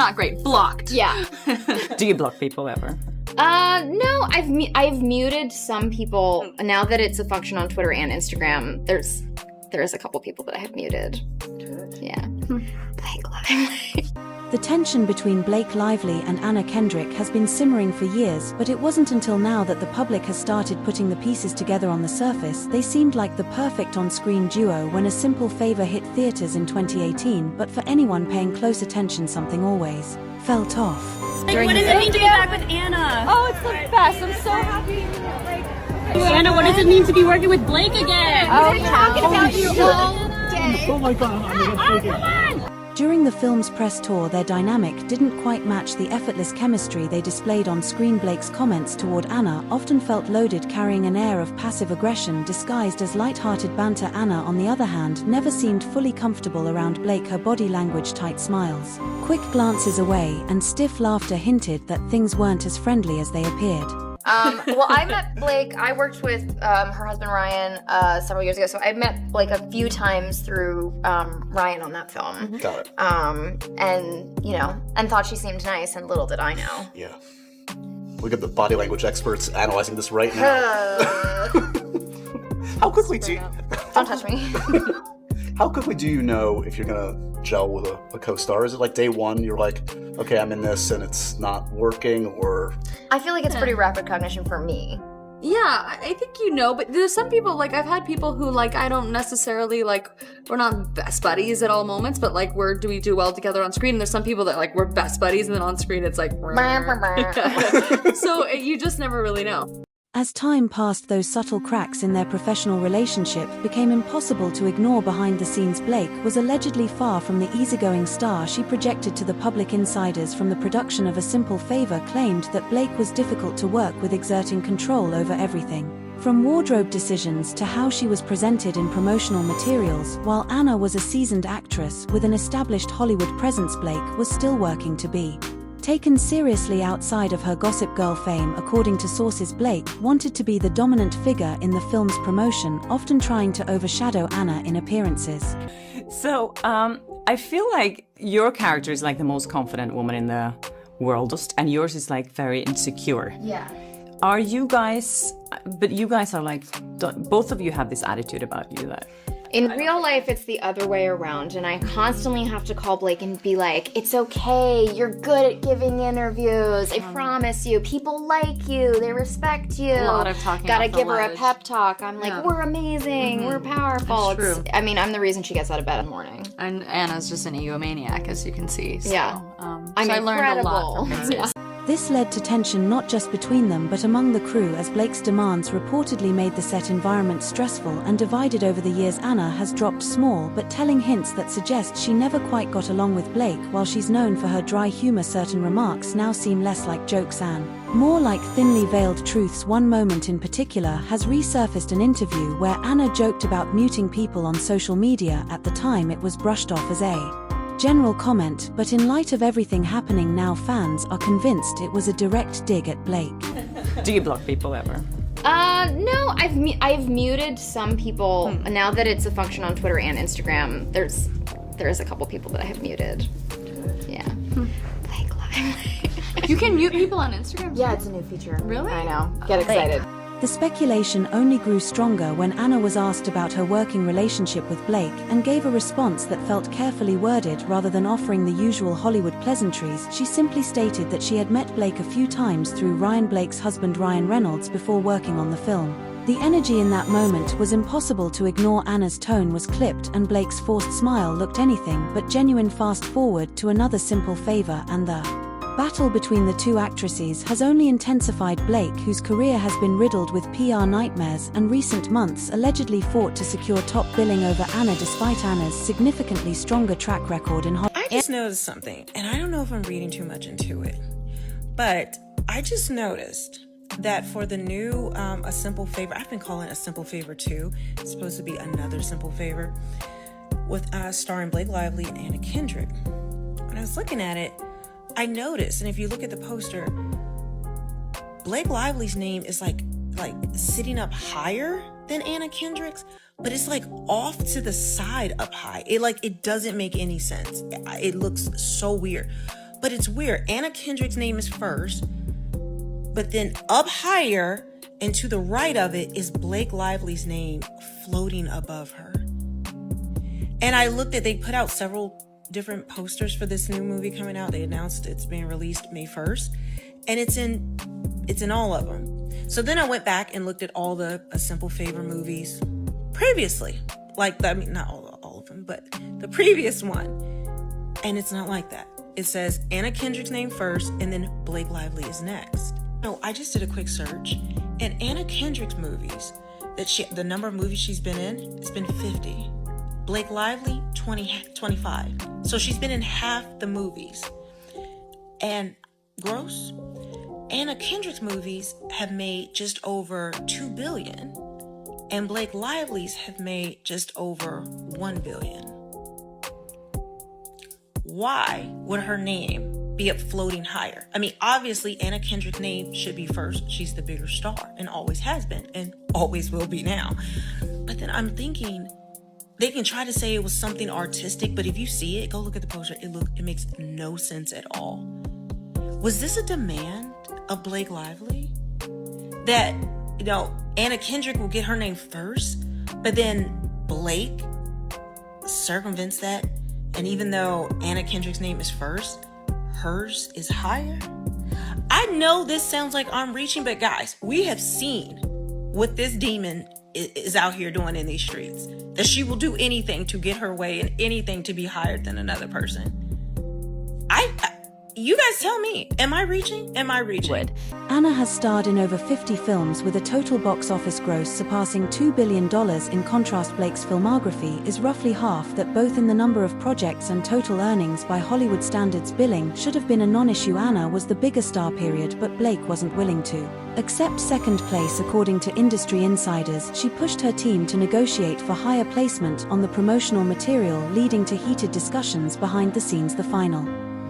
not great. Blocked. Yeah. Do you block people ever? No, I've muted some people. Now that it's a function on Twitter and Instagram, there's a couple people that I have muted. Good. Yeah. Blake Lively. The tension between Blake Lively and Anna Kendrick has been simmering for years, but it wasn't until now that the public has started putting the pieces together. On the surface, they seemed like the perfect on-screen duo when A Simple Favor hit theaters in 2018, but for anyone paying close attention, something always felt off. Like, what does it mean to be back with Anna? Oh, it's the best. I'm so happy. Anna, what does it mean to be working with Blake again? We're talking about you all day. Oh my god, I'm gonna take it. During the film's press tour, their dynamic didn't quite match the effortless chemistry they displayed on screen. Blake's comments toward Anna often felt loaded, carrying an air of passive aggression disguised as light-hearted banter. Anna, on the other hand, never seemed fully comfortable around Blake. Her body language, tight smiles, quick glances away, and stiff laughter hinted that things weren't as friendly as they appeared. Well, I met Blake. I worked with her husband Ryan several years ago, so I met Blake a few times through Ryan on that film. Got it. And thought she seemed nice, and little did I know. Yeah. We got the body language experts analyzing this right now. How quickly do you... Don't touch me. How quickly do you know if you're gonna gel with a co-star? Is it like day one, you're like, okay, I'm in this and it's not working, or... I feel like it's pretty rapid cognition for me. Yeah, I think but there's some people, like, I've had people who, like, I don't necessarily, like, we're not best buddies at all moments, but, like, do we do well together on screen? And there's some people that, like, we're best buddies, and then on screen it's like... So you just never really know. As time passed, those subtle cracks in their professional relationship became impossible to ignore. Behind the scenes, Blake was allegedly far from the easygoing star she projected to the public. Insiders from the production of A Simple Favor claimed that Blake was difficult to work with, exerting control over everything from wardrobe decisions to how she was presented in promotional materials. While Anna was a seasoned actress with an established Hollywood presence, Blake was still working to be taken seriously outside of her Gossip Girl fame. According to sources, Blake wanted to be the dominant figure in the film's promotion, often trying to overshadow Anna in appearances. So, I feel like your character is like the most confident woman in the world, and yours is like very insecure. Yeah. Are you guys, but you guys are like, both of you have this attitude about you that... In real life, it's the other way around, and I constantly have to call Blake and be like, it's okay, you're good at giving interviews, I promise you, people like you, they respect you. A lot of talking. Gotta give her a pep talk. I'm like, we're amazing, we're powerful. That's true. I'm the reason she gets out of bed in the morning. And Anna's just an egomaniac, as you can see. So, Yeah. I'm so I learned a lot from her. Yeah. This led to tension not just between them but among the crew, as Blake's demands reportedly made the set environment stressful and divided. Over the years, Anna has dropped small but telling hints that suggest she never quite got along with Blake. While she's known for her dry humor, certain remarks now seem less like jokes and more like thinly veiled truths. One moment in particular has resurfaced, an interview where Anna joked about muting people on social media. At the time, it was brushed off as a general comment, but in light of everything happening now, fans are convinced it was a direct dig at Blake. Do you block people ever? No, I've muted some people. Now that it's a function on Twitter and Instagram, there's a couple people that I have muted. Yeah. Blake Lively. You can mute people on Instagram? Yeah, it's a new feature. Really? I know. Get excited. The speculation only grew stronger when Anna was asked about her working relationship with Blake and gave a response that felt carefully worded. Rather than offering the usual Hollywood pleasantries, she simply stated that she had met Blake a few times through Ryan, Blake's husband Ryan Reynolds, before working on the film. The energy in that moment was impossible to ignore. Anna's tone was clipped and Blake's forced smile looked anything but genuine. Fast forward to Another Simple Favor, and the battle between the two actresses has only intensified. Blake, whose career has been riddled with PR nightmares and recent months, allegedly fought to secure top billing over Anna despite Anna's significantly stronger track record in Hollywood. I just noticed something, and I don't know if I'm reading too much into it, but I just noticed that for the new A Simple Favor, I've been calling it A Simple Favor 2, it's supposed to be Another Simple Favor, with starring Blake Lively and Anna Kendrick. When I was looking at it, I noticed, and if you look at the poster, Blake Lively's name is like sitting up higher than Anna Kendrick's, but it's like off to the side up high. It doesn't make any sense. It looks so weird. But it's weird. Anna Kendrick's name is first, but then up higher and to the right of it is Blake Lively's name floating above her. And I looked at, they put out several different posters for this new movie coming out. They announced it's being released May 1st, and it's in all of them. So then I went back and looked at all the A Simple Favor movies previously. Not all of them, but the previous one. And it's not like that. It says Anna Kendrick's name first, and then Blake Lively is next. No, I just did a quick search, and Anna Kendrick's movies, the number of movies she's been in, it's been 50. Blake Lively, 25. So she's been in half the movies. And gross, Anna Kendrick's movies have made just over $2 billion, and Blake Lively's have made just over $1 billion. Why would her name be up floating higher? I mean, obviously, Anna Kendrick's name should be first. She's the bigger star and always has been and always will be now. But then I'm thinking, they can try to say it was something artistic, but if you see it, go look at the poster. It makes no sense at all. Was this a demand of Blake Lively? That, Anna Kendrick will get her name first, but then Blake circumvents that, and even though Anna Kendrick's name is first, hers is higher? I know this sounds like I'm reaching, but guys, we have seen what this demon is out here doing in these streets. That she will do anything to get her way and anything to be higher than another person. You guys tell me, am I reaching? Am I reaching? Anna has starred in over 50 films with a total box office gross surpassing $2 billion. In contrast, Blake's filmography is roughly half that, both in the number of projects and total earnings by Hollywood standards. Billing should have been a non-issue. Anna was the bigger star, period, but Blake wasn't willing to accept second place. According to industry insiders, she pushed her team to negotiate for higher placement on the promotional material, leading to heated discussions behind the scenes. The final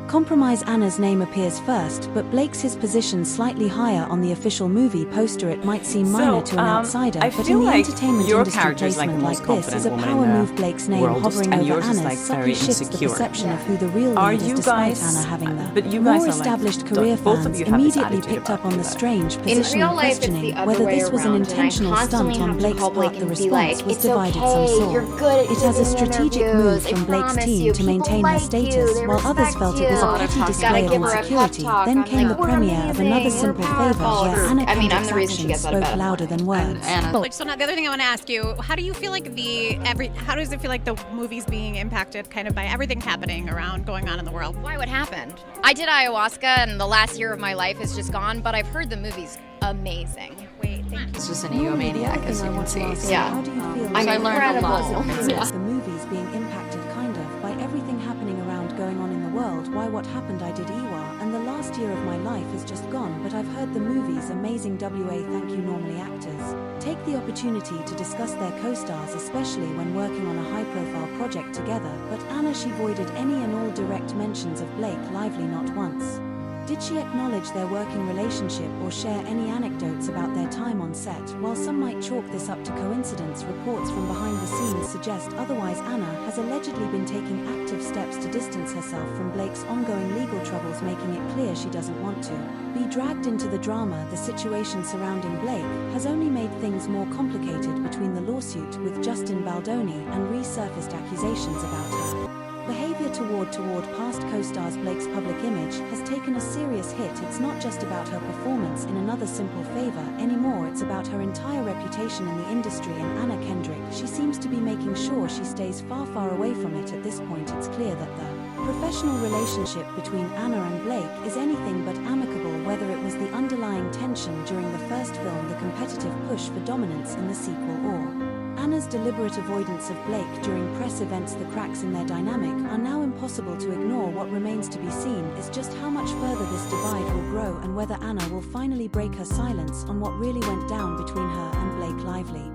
compromise: Anna's name appears first, but Blake's his position slightly higher on the official movie poster. It might seem minor to an outsider, but in the entertainment industry, placement like this is a power move. Blake's name hovering over Anna's subtly shifts the perception of who the real lead is, despite Anna having the more established career. Fans immediately picked up on the strange positioning, questioning whether this was an intentional stunt on Blake's part. The response was divided. Some saw it as a strategic move from Blake's team to maintain her status, while others felt it was a petty display of insecurity. Then came the premiere of Another Simple Favor, where Anna Kendrick's actions spoke louder than words. So now the other thing I want to ask you, how do you feel like how does it feel like the movie's being impacted kind of by everything happening around going on in the world? Why, what happened? I did ayahuasca and the last year of my life is just gone, but I've heard the movie's amazing. Wait, thank you. It's just an egomaniac, as you can see. Yeah. How do you feel? I'm I learned a lot. incredible. The movie's being impacted kind of by everything happening around going on in the world. Why, what happened? I did Iwa, and the last year of my life is just gone, but I've heard the movie's amazing. Thank you. Normally actors take the opportunity to discuss their co-stars, especially when working on a high-profile project together, but Anna, she avoided any and all direct mentions of Blake Lively, not once. Did she acknowledge their working relationship or share any anecdotes about their time on set? While some might chalk this up to coincidence, reports from behind the scenes suggest otherwise. Anna has allegedly been taking active steps to distance herself from Blake's ongoing legal troubles, making it clear she doesn't want to be dragged into the drama. The situation surrounding Blake has only made things more complicated between the lawsuit with Justin Baldoni and resurfaced accusations about her behavior toward past co-stars. Blake's public image has taken a serious hit. It's not just about her performance in Another Simple Favor anymore, it's about her entire reputation in the industry. And Anna Kendrick, she seems to be making sure she stays far away from it. At this point, it's clear that the professional relationship between Anna and Blake is anything but amicable, whether it was the underlying tension during the first film, the competitive push for dominance in the sequel, or Anna's deliberate avoidance of Blake during press events. The cracks in their dynamic are now impossible to ignore. What remains to be seen is just how much further this divide will grow, and whether Anna will finally break her silence on what really went down between her and Blake Lively.